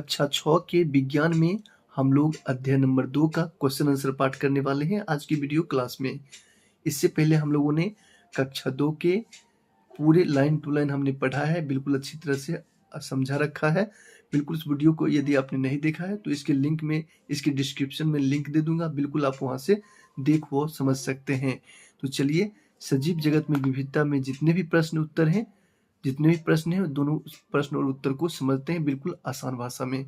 कक्षा 6 के विज्ञान में हम लोग अध्याय नंबर 2 का क्वेश्चन आंसर पाठ करने वाले हैं आज की वीडियो क्लास में। इससे पहले हम लोगों ने कक्षा 2 के पूरे लाइन टू लाइन हमने पढ़ा है, बिल्कुल अच्छी तरह से समझा रखा है। बिल्कुल इस वीडियो को यदि आपने नहीं देखा है तो इसके लिंक में, इसके डिस्क्रिप्शन में लिंक दे दूंगा, बिल्कुल आप वहां से देख वो समझ सकते हैं। तो चलिए, सजीव जगत में विविधता में जितने भी प्रश्न हैं दोनों प्रश्न और उत्तर को समझते हैं बिल्कुल आसान भाषा में।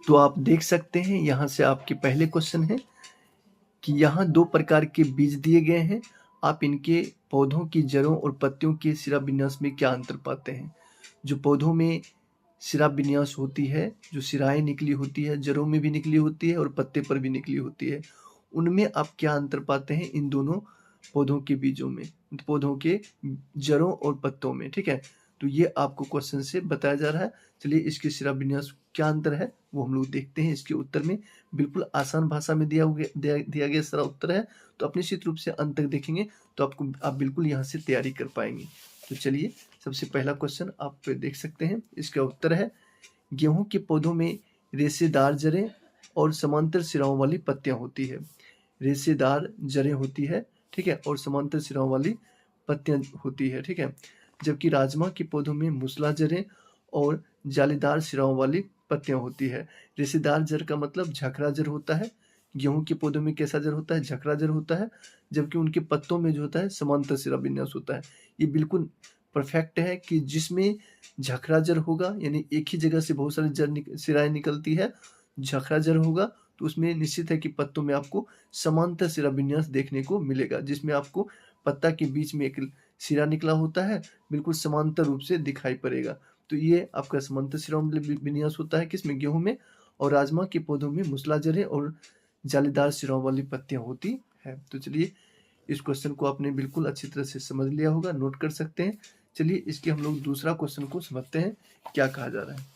तो आप देख सकते हैं यहाँ से आपके पहले क्वेश्चन है कि यहाँ 2 प्रकार के बीज दिए गए हैं, आप इनके पौधों की जड़ों और पत्तियों के शिरा विन्यास में क्या अंतर पाते हैं। जो पौधों में शिरा विन्यास होती है, जो शिराएं निकली होती है, जड़ों में भी निकली होती है और पत्ते पर भी निकली होती है, उनमें आप क्या अंतर पाते हैं इन दोनों पौधों के बीजों में, पौधों के जड़ों और पत्तों में। ठीक है, तो ये आपको क्वेश्चन से बताया जा रहा है। चलिए, इसके शिरा विन्यास क्या अंतर है वो हम लोग देखते हैं। इसके उत्तर में बिल्कुल आसान भाषा में दिया गया सारा उत्तर है, तो अपने निश्चित रूप से अंत तक देखेंगे तो आप बिल्कुल यहाँ से तैयारी कर पाएंगे। तो चलिए, सबसे पहला क्वेश्चन आप देख सकते हैं, इसका उत्तर है गेहूं के पौधों में रेशेदार जड़ें और समांतर सिराओं वाली पत्तियां होती है। रेशेदार जड़ें होती है, ठीक है, और समांतर सिराओं वाली पत्तियां होती है, ठीक है। जबकि राजमा के पौधों में मूसला जड़ें और जालीदार सिराओं वाली पत्तियां होती है। रेशेदार जड़ का मतलब झकरा जड़ होता है। गेहूं के पौधों में कैसा जड़ होता है? झकरा जड़ होता है। जबकि उनके पत्तों में जो होता है समांतर सिरा विन्यास होता है। ये बिल्कुल परफेक्ट है कि जिसमें झकरा जड़ होगा, यानी एक ही जगह से बहुत सारी सिराएं निकलती है, झकरा जड़ होगा तो उसमें निश्चित है कि पत्तों में आपको समांतर सिरा विन्यास देखने को मिलेगा, जिसमें आपको पत्ता के बीच में एक सिरा निकला होता है, बिल्कुल समांतर रूप से दिखाई पड़ेगा। तो ये आपका समांतर सिरा विन्यास होता है किसमें? गेहूं में। और राजमा के पौधों में मूसला जड़ें और जालीदार सिराओं वाली पत्तियां होती है। तो चलिए, इस क्वेश्चन को आपने बिल्कुल अच्छी तरह से समझ लिया होगा, नोट कर सकते हैं। चलिए, इसके हम लोग दूसरा क्वेश्चन को समझते हैं क्या कहा जा रहा है।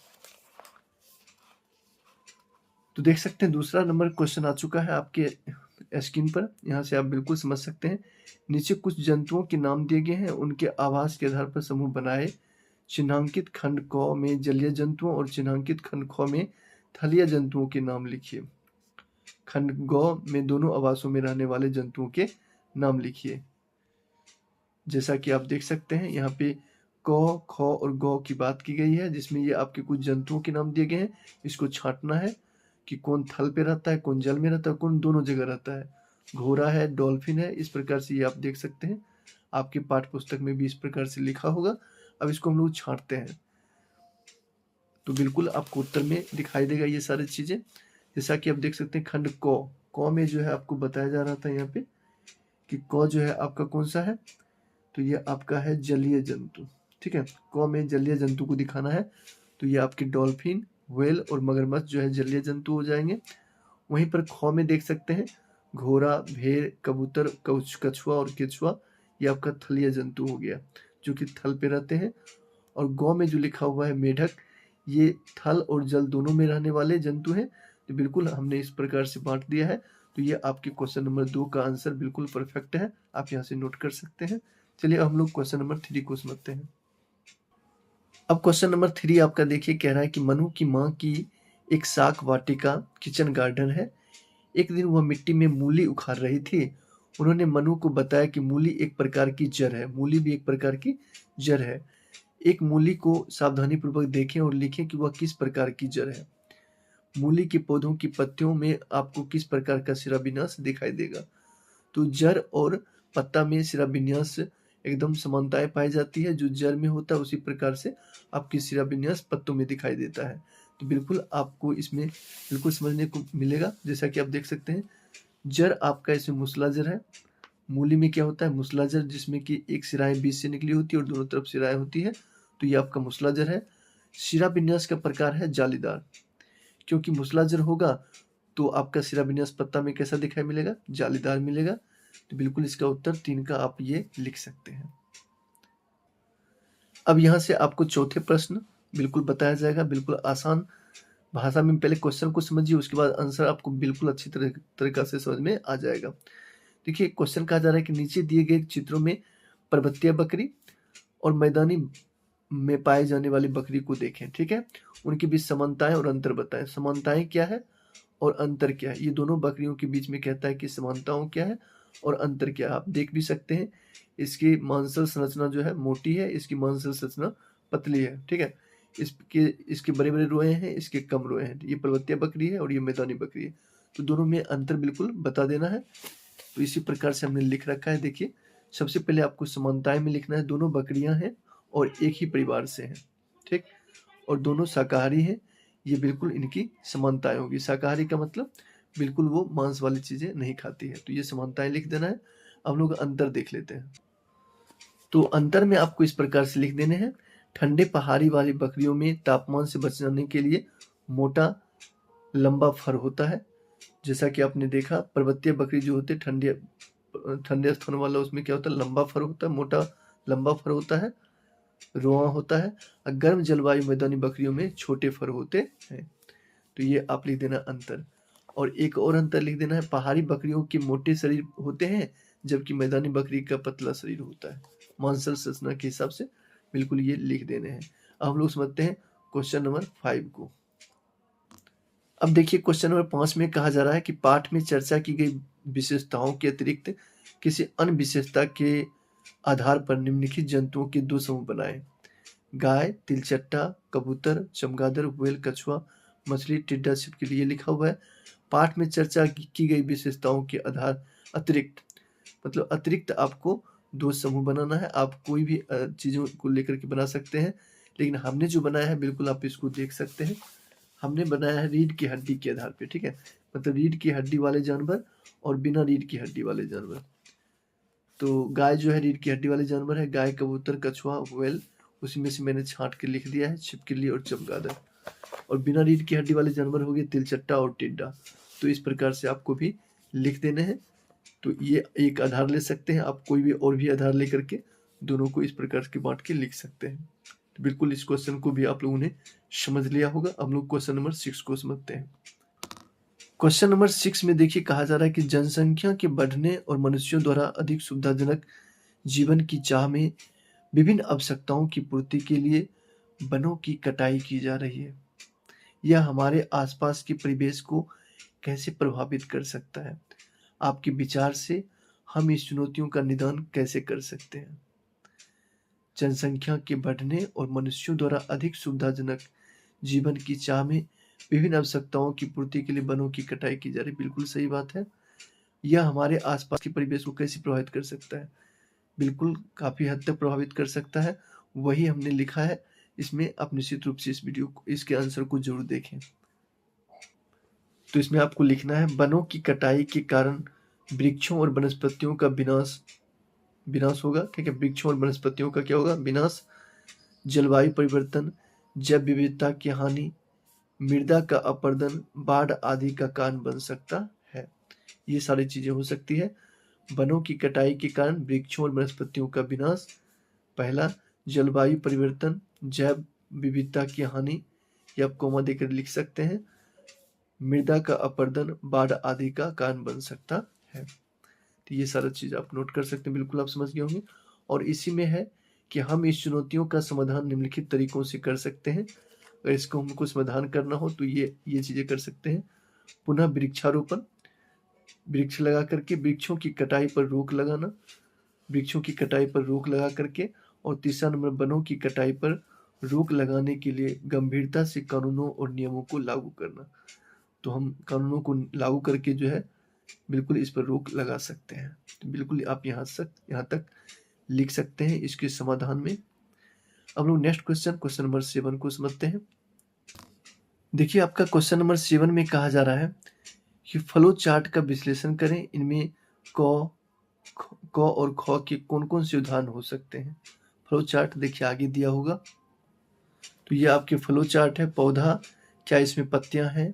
तो देख सकते हैं दूसरा नंबर क्वेश्चन आ चुका है आपके स्क्रीन पर, यहाँ से आप बिल्कुल समझ सकते हैं। नीचे कुछ जंतुओं के नाम दिए गए हैं, उनके आवास के आधार पर समूह बनाए। चिन्हांकित खंड क में जलीय जंतुओं और चिन्हांकित खंड ख में थलीय जंतुओं के नाम लिखिए। खंड ग में दोनों आवासों में रहने वाले जंतुओं के नाम लिखिए। जैसा कि आप देख सकते हैं यहाँ पे क, ख और ग की बात की गई है, जिसमें ये आपके कुछ जंतुओं के नाम दिए गए हैं। इसको छांटना है कि कौन थल पे रहता है, कौन जल में रहता है, कौन दोनों जगह रहता है। घोड़ा है, डॉल्फिन है, इस प्रकार से ये आप देख सकते हैं। आपके पाठ्य पुस्तक में भी इस प्रकार से लिखा होगा। अब इसको हम लोग छांटते हैं तो बिल्कुल आपको उत्तर में दिखाई देगा ये सारी चीजें। जैसा कि आप देख सकते हैं खंड क में जो है आपको बताया जा रहा था यहाँ पे कि क जो है आपका कौन सा है, तो ये आपका है जलीय जंतु। ठीक है, क में जलीय जंतु को दिखाना है, तो ये आपके डॉल्फिन, व्हेल और मगरमच्छ जो है जलीय जंतु हो जाएंगे। वहीं पर ख में देख सकते हैं घोड़ा, भेड़, कबूतर, कछुआ और केचुआ, ये आपका थलीय जंतु हो गया, जो कि थल पे रहते हैं। और गौ में जो लिखा हुआ है मेढक, ये थल और जल दोनों में रहने वाले जंतु हैं। तो बिल्कुल हमने इस प्रकार से बांट दिया है। तो ये आपके क्वेश्चन नंबर 2 का आंसर बिल्कुल परफेक्ट है, आप यहाँ से नोट कर सकते हैं। चलिए, हम लोग क्वेश्चन नंबर 3 को समझते हैं। अब क्वेश्चन नंबर 3 आपका देखिए, कह रहा है कि मनु की माँ की एक शाक वाटिका किचन गार्डन है। एक दिन वह मिट्टी में मूली उखाड़ रही थी। उन्होंने मनु को बताया कि मूली एक प्रकार की जड़ है, मूली भी एक प्रकार की जड़ है। एक मूली को सावधानी पूर्वक देखें और लिखें कि वह किस प्रकार की जड़ है। मूली के पौधों की पत्तियों में आपको किस प्रकार का शिरा विन्यास दिखाई देगा। तो जड़ और पत्ता में शिरा विन्यास एकदम समानताएं पाई जाती है, जो जड़ में होता है उसी प्रकार से आपकी शिरा विन्यास पत्तों में दिखाई देता है। तो बिल्कुल आपको इसमें बिल्कुल समझने को मिलेगा। जैसा कि आप देख सकते हैं, जड़ आपका इसमें मूसला जड़ है। मूली में क्या होता है? मूसला जड़, जिसमें कि एक सिराएं बीच से निकली होती है और दोनों तरफ सिराएं होती है, तो ये आपका मूसला जड़ है। शिरा विन्यास का प्रकार है जालीदार, क्योंकि मूसला जड़ होगा तो आपका शिरा विन्यास पत्ता में कैसा दिखाई मिलेगा? जालीदार मिलेगा। तो बिल्कुल इसका उत्तर 3 का आप ये लिख सकते हैं। अब यहाँ से आपको चौथे प्रश्न बिल्कुल बताया जाएगा, बिल्कुल आसान भाषा में। पहले क्वेश्चन को समझिए, उसके बाद आंसर आपको बिल्कुल अच्छी तरीका से समझ में आ जाएगा। देखिए, क्वेश्चन कहा जा रहा है कि नीचे दिए गए चित्रों में पर्वतीय बकरी और मैदानी में पाए जाने वाली बकरी को देखें, ठीक है। उनके बीच समानताएं और अंतर बताएं। समानताएं क्या है और अंतर क्या है, ये दोनों बकरियों के बीच में कहता है कि समानताओं क्या है और अंतर क्या है। आप देख भी सकते हैं, इसकी मांसल संरचना जो है मोटी है, इसकी मांसल संरचना पतली है, ठीक है। इसके बड़े बड़े रोए हैं, इसके कम रोए हैं। ये पर्वतीय बकरी है और ये मैदानी बकरी है, तो दोनों में अंतर बिल्कुल बता देना है। तो इसी प्रकार से हमने लिख रखा है। देखिए, सबसे पहले आपको समानताएं में लिखना है, दोनों बकरियां हैं और एक ही परिवार से हैं, ठीक, और दोनों शाकाहारी हैं। ये बिल्कुल इनकी समानताएं होगी। शाकाहारी का मतलब बिल्कुल वो मांस वाली चीजें नहीं खाती है, तो ये समानताएं लिख देना है। अब लोग अंतर देख लेते हैं। तो अंतर में आपको इस प्रकार से लिख देने हैं। ठंडे पहाड़ी वाली बकरियों में तापमान से बचने के लिए मोटा लंबा फर होता है। जैसा कि आपने देखा, पर्वतीय बकरी जो होते ठंडे ठंडे स्थान वाला, उसमें क्या होता है, लंबा फर होता है, मोटा लंबा फर होता है, रोआ होता है। और गर्म जलवायु मैदानी बकरियों में छोटे फर होते हैं। तो ये आप लिख देना अंतर। और एक और अंतर लिख देना है, पहाड़ी बकरियों के मोटे शरीर होते हैं जबकि मैदानी बकरी का पतला शरीर होता है। मांसल संरचना के हिसाब से बिल्कुल ये लिख देने हैं। अब हम लोग समझते हैं क्वेश्चन नंबर 5 को। अब देखिए, क्वेश्चन नंबर 5 में कहा जा रहा है कि पाठ में चर्चा की गई विशेषताओं के अतिरिक्त किसी अन्य विशेषता के आधार पर निम्नलिखित जंतुओं के 2 समूह बनाएं। गाय, तिलचट्टा, कबूतर, चमगादड़, व्हेल, कछुआ, मछली, टिड्डा, छिपकली। ये लिखा हुआ है। पाठ में चर्चा की गई विशेषताओं के आधार अतिरिक्त, मतलब अतिरिक्त आपको 2 समूह बनाना है। आप कोई भी चीज़ों को लेकर के बना सकते हैं, लेकिन हमने जो बनाया है बिल्कुल आप इसको देख सकते हैं। हमने बनाया है रीढ़ की हड्डी के आधार पे, ठीक है। मतलब रीढ़ की हड्डी वाले जानवर और बिना रीढ़ की हड्डी वाले जानवर। तो गाय जो है रीढ़ की हड्डी वाले जानवर है। गाय, कबूतर, कछुआ, व्हेल, उसी में से मैंने छांट के लिख दिया है, छिपकली और चमगादड़। और बिना रीढ़ की हड्डी वाले जानवर हो गए तिलचट्टा और टिड्डा। तो इस प्रकार से आपको भी लिख देने हैं। तो ये एक आधार ले सकते हैं आप, कोई भी और भी आधार लेकर के दोनों को इस प्रकार के बांट के लिख सकते हैं। तो बिल्कुल इस क्वेश्चन को भी आप लोगों ने समझ लिया होगा। अब लोग क्वेश्चन नंबर 6 को समझते हैं। क्वेश्चन नंबर 6 में देखिए, कहा जा रहा है कि जनसंख्या के बढ़ने और मनुष्यों द्वारा अधिक सुविधाजनक जीवन की चाह में विभिन्न आवश्यकताओं की पूर्ति के लिए वनों की कटाई की जा रही है। यह हमारे आसपास के परिवेश को कैसे प्रभावित कर सकता है? आपके विचार से हम इस चुनौतियों का निदान कैसे कर सकते हैं? जनसंख्या के बढ़ने और मनुष्यों द्वारा अधिक सुविधाजनक जीवन की चाह में विभिन्न आवश्यकताओं की पूर्ति के लिए वनों की कटाई की जा रही है। बिल्कुल सही बात है। यह हमारे आसपास के परिवेश को कैसे प्रभावित कर सकता है? बिल्कुल काफ़ी हद तक प्रभावित कर सकता है। वही हमने लिखा है इसमें। आप निश्चित रूप से इस वीडियो को, इसके आंसर को जरूर देखें। तो इसमें आपको लिखना है, वनों की कटाई के कारण वृक्षों और वनस्पतियों का विनाश होगा, ठीक है। वृक्षों और वनस्पतियों का क्या होगा? विनाश। जलवायु परिवर्तन, जैव विविधता की हानि, मृदा का अपरदन, बाढ़ आदि का कारण बन सकता है। ये सारी चीजें हो सकती है। वनों की कटाई के कारण वृक्षों और वनस्पतियों का विनाश, पहला। जलवायु परिवर्तन, जैव विविधता की हानि, ये आप कोमा देकर लिख सकते हैं। मृदा का अपरदन, बाढ़ आदि का कारण बन सकता है। तो ये सारा चीज आप नोट कर सकते हैं। बिल्कुल आप समझ गए होंगे। और इसी में है कि हम इस चुनौतियों का समाधान निम्नलिखित तरीकों से कर सकते हैं। अगर इसको हमको समाधान करना हो तो ये चीजें कर सकते हैं। पुनः वृक्षारोपण, वृक्ष लगा करके वृक्षों की कटाई पर रोक लगाना, वृक्षों की कटाई पर रोक लगा करके। और तीसरा नंबर, वनों की कटाई पर रोक लगाने के लिए गंभीरता से कानूनों और नियमों को लागू करना। तो हम कानूनों को लागू करके जो है बिल्कुल इस पर रोक लगा सकते हैं। तो बिल्कुल आप यहाँ तक लिख सकते हैं इसके समाधान में। अब लोग नेक्स्ट क्वेश्चन नंबर 7 को समझते हैं। देखिए, आपका क्वेश्चन नंबर 7 में कहा जा रहा है कि फ्लो चार्ट का विश्लेषण करें। इनमें क और ख के कौन कौन से उदाहरण हो सकते हैं? फ्लो चार्ट देखिए आगे दिया होगा। तो ये आपके फ्लो चार्ट है। पौधा, क्या इसमें पत्तियां हैं?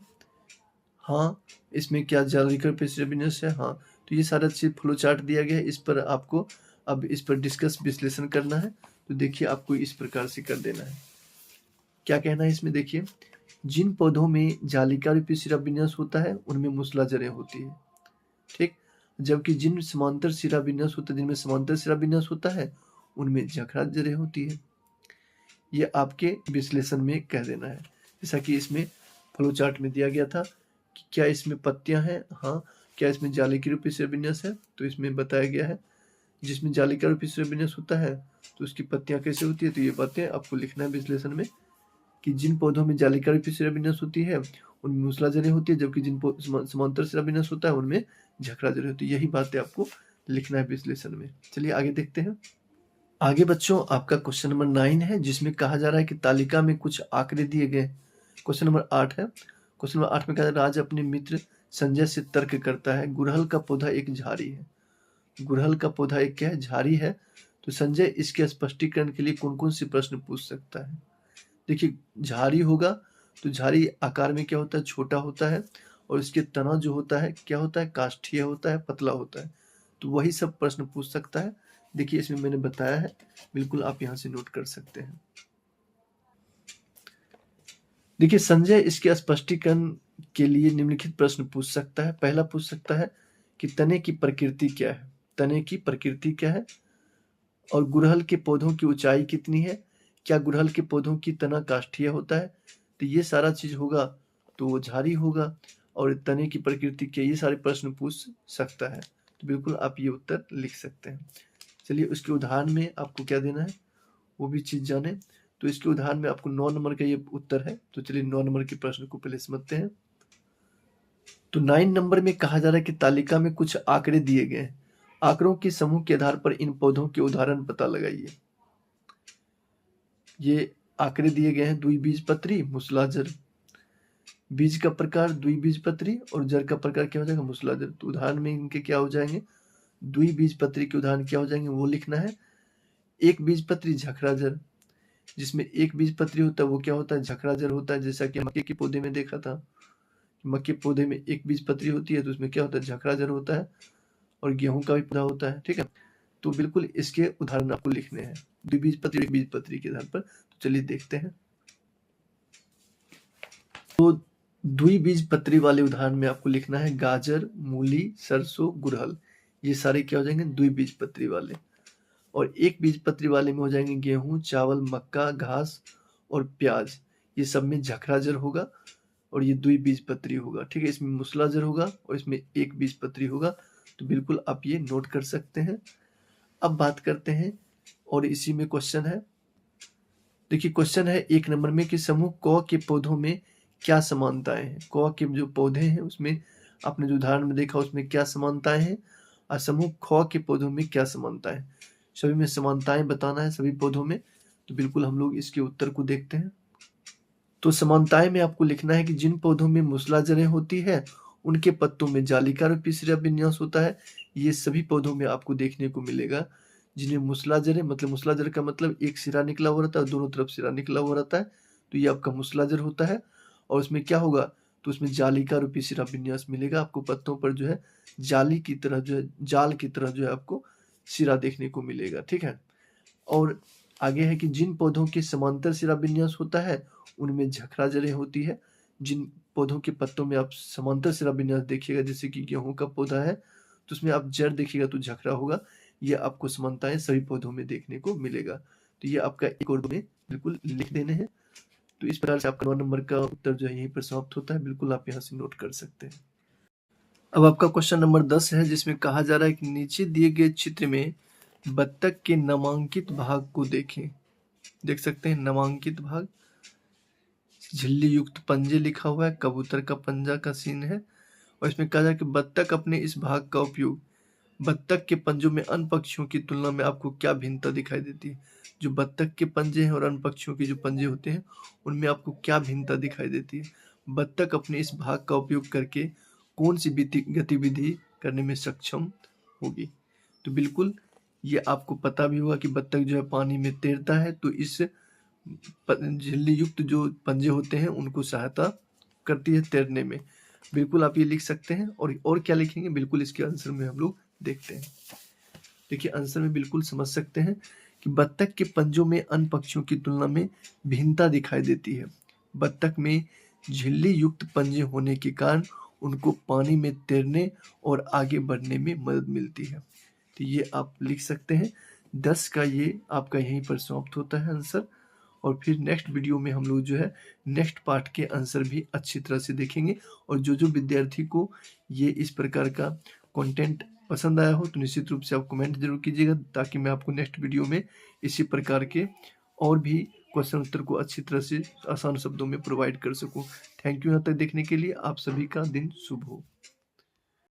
हाँ। इसमें क्या जालिकर पेसिबिनस है? हाँ। तो ये सारा चीज फ्लो चार्ट दिया गया है। इस पर आपको अब इस पर डिस्कस विश्लेषण करना है। तो देखिए, आपको इस प्रकार से कर देना है। क्या कहना है इसमें? देखिए, जिन पौधों में जालिका रूपी सिरा विन्यास होता है उनमें मूसला जड़ें होती है, ठीक। जबकि जिन समांतर सिरा विन्यास होता है, जिनमें समांतर सिरा विन्यास होता है, उनमें जखरा जड़ें होती है। ये आपके विश्लेषण में कह देना है। जैसा कि इसमें फ्लो चार्ट में दिया गया था कि क्या इसमें पत्तियां हैं, हाँ, क्या इसमें जाली के रूप में विन्यास है, तो इसमें बताया गया है जिसमें जाली का रूप में विन्यास होता है तो उसकी पत्तियां कैसे होती है, तो ये बातें आपको लिखना है विश्लेषण में कि जिन पौधों में जालिका रूपी शिराविन्यास होती है उनमें मूसलाधारी होती है, जबकि जिन समांतर शिराविन्यास होता है उनमें झकड़ाधारी होती है। यही बातें आपको लिखना है विश्लेषण में। चलिए आगे देखते हैं। आगे बच्चों आपका क्वेश्चन नंबर 9 है, जिसमें कहा जा रहा है कि तालिका में कुछ आंकड़े दिए गए। क्वेश्चन नंबर 8 है। क्वेश्चन नंबर 8 में कहा राज अपने मित्र संजय से तर्क करता है गुड़हल का पौधा एक झाड़ी है। गुड़हल का पौधा एक क्या है, झाड़ी है। तो संजय इसके स्पष्टीकरण के लिए कौन कौन से प्रश्न पूछ सकता है। देखिए झाड़ी होगा तो झाड़ी आकार में क्या होता है, छोटा होता है, और इसके तना जो होता है क्या होता है, काष्ठीय होता है, पतला होता है। तो वही सब प्रश्न पूछ सकता है। देखिए इसमें मैंने बताया है, बिल्कुल आप यहाँ से नोट कर सकते हैं। देखिए संजय इसके स्पष्टीकरण के लिए निम्नलिखित प्रश्न पूछ सकता है। पहला पूछ सकता है कि तने की प्रकृति क्या है, तने की प्रकृति क्या है, और गुड़हल के पौधों की ऊंचाई कितनी है, क्या गुड़हल के पौधों की तना काष्ठीय होता है। तो ये सारा चीज होगा तो वो झाड़ी होगा, और तने की प्रकृति के ये सारे प्रश्न पूछ सकता है। तो बिल्कुल आप ये उत्तर लिख सकते हैं। चलिए उसके उदाहरण में आपको क्या देना है वो भी चीज जाने। तो इसके उदाहरण में आपको 9 नंबर का ये उत्तर है। तो चलिए 9 नंबर के प्रश्न को पहले समझते हैं। तो 9 नंबर में कहा जा रहा है कि तालिका में कुछ आंकड़े दिए गए हैं, आंकड़ों के समूह के आधार पर इन पौधों के उदाहरण पता लगाइए। ये आंकड़े दिए गए हैं, द्विबीजपत्री, मूसलाधार। बीज का प्रकार द्विबीजपत्री और जड़ का प्रकार क्या हो जाएगा, मूसलाधार। तो उदाहरण में इनके क्या हो जाएंगे, द्विबीजपत्री के उदाहरण क्या हो जाएंगे वो लिखना है। एक बीजपत्री झखराजर, जिसमें एक बीजपत्री होता है वो क्या होता है, झखराजर होता है। जैसा कि मक्के के पौधे में देखा था, मक्के पौधे में एक बीजपत्री होती है तो उसमें क्या होता है, झखराजर होता है, और गेहूं का भी पौधा होता है। ठीक है, तो बिल्कुल इसके उदाहरण आपको लिखने हैं द्विबीजपत्री एक बीजपत्री के आधार पर। तो चलिए देखते हैं। तो द्विबीजपत्री वाले उदाहरण में आपको लिखना है गाजर, मूली, सरसों, गुड़हल। ये सारे क्या हो जाएंगे, द्विबीजपत्री वाले। और एक बीजपत्री वाले में हो जाएंगे गेहूं, चावल, मक्का, घास और प्याज। ये सब में झखराजर होगा और ये द्विबीजपत्री होगा। ठीक है, इसमें मूसलाजर होगा और इसमें एक बीजपत्री होगा। तो बिल्कुल आप ये नोट कर सकते हैं। अब बात करते हैं, और इसी में क्वेश्चन है। देखिए क्वेश्चन है 1 नंबर में कि समूह क के पौधों में क्या समानताएं हैं। क के जो पौधे हैं उसमें आपने जो उदाहरण में देखा उसमें क्या समानताएं हैं, और समूह ख के पौधों में क्या समानताएं। सभी में समानताएं बताना है, सभी पौधों में। तो बिल्कुल हम लोग इसके उत्तर को देखते हैं। तो समानताएं में आपको लिखना है कि जिन पौधों में मूसलाजरें होती है उनके पत्तों में जालिका रूपी सिरा विन्यास होता है। ये सभी पौधों में आपको देखने को मिलेगा जिन्हें मूसलाजरें, मतलब मूसलाजर का मतलब एक सिरा निकला हुआ रहता है, दोनों तरफ सिरा निकला हुआ रहता है। तो ये आपका मूसलाजर होता है। और उसमें क्या होगा, तो उसमें जालिका रूपी सिरा विन्यास मिलेगा आपको। पत्तों पर जो है जाली की तरह जो है, जाल की तरह जो है आपको सिरा देखने को मिलेगा। ठीक है, और आगे है कि जिन पौधों के समांतर सिरा विन्यास होता है उनमें झखरा जड़ें होती है। जिन पौधों के पत्तों में आप समांतर सिरा विन्यास देखिएगा, जैसे कि गेहूं का पौधा है तो उसमें आप जड़ देखिएगा तो झखरा होगा। ये आपको समानताएं सभी पौधों में देखने को मिलेगा। तो ये आपका 1 और 2 में बिल्कुल लिख देने हैं। तो इस प्रकार से आपका 9 नंबर का उत्तर जो है यहीं पर समाप्त होता है। बिल्कुल आप यहाँ से नोट कर सकते हैं। अब आपका क्वेश्चन नंबर 10 है, जिसमें कहा जा रहा है कि नीचे दिए गए चित्र में बत्तख के नामांकित भाग को देखें। देख सकते हैं नामांकित भाग, झिल्ली युक्त पंजे लिखा हुआ है, कबूतर का पंजा का सीन है। और इसमें कहा जाए कि बत्तख अपने इस भाग का उपयोग, बत्तख के पंजों में अन्य पक्षियों की तुलना में आपको क्या भिन्नता दिखाई देती है। जो बत्तख के पंजे हैं और अन्य पक्षियों के जो पंजे होते हैं उनमें आपको क्या भिन्नता दिखाई देती है। बत्तख अपने इस भाग का उपयोग करके कौन सी गतिविधि करने में सक्षम होगी। तो बिल्कुल ये आपको पता भी होगा कि बत्तख जो है पानी में तैरता है, तो इस झिल्ली युक्त जो पंजे होते हैं उनको सहायता करती है तैरने में। बिल्कुल आप ये लिख सकते हैं। और क्या लिखेंगे, बिल्कुल इसके आंसर में हम लोग देखते हैं। देखिए आंसर में बिल्कुल समझ सकते हैं कि बत्तख के पंजों में अन्य पक्षियों की तुलना में भिन्नता दिखाई देती है। बत्तख में झिल्ली युक्त पंजे होने के कारण उनको पानी में तैरने और आगे बढ़ने में मदद मिलती है। तो ये आप लिख सकते हैं। 10 का ये आपका यहीं पर समाप्त होता है आंसर। और फिर नेक्स्ट वीडियो में हम लोग जो है नेक्स्ट पार्ट के आंसर भी अच्छी तरह से देखेंगे। और जो विद्यार्थी को ये इस प्रकार का कंटेंट पसंद आया हो तो निश्चित रूप से आप कमेंट जरूर कीजिएगा, ताकि मैं आपको नेक्स्ट वीडियो में इसी प्रकार के और भी क्वेश्चन उत्तर को अच्छी तरह से आसान शब्दों में प्रोवाइड कर सकूं। थैंक यू यहाँ तक देखने के लिए। आप सभी का दिन शुभ हो।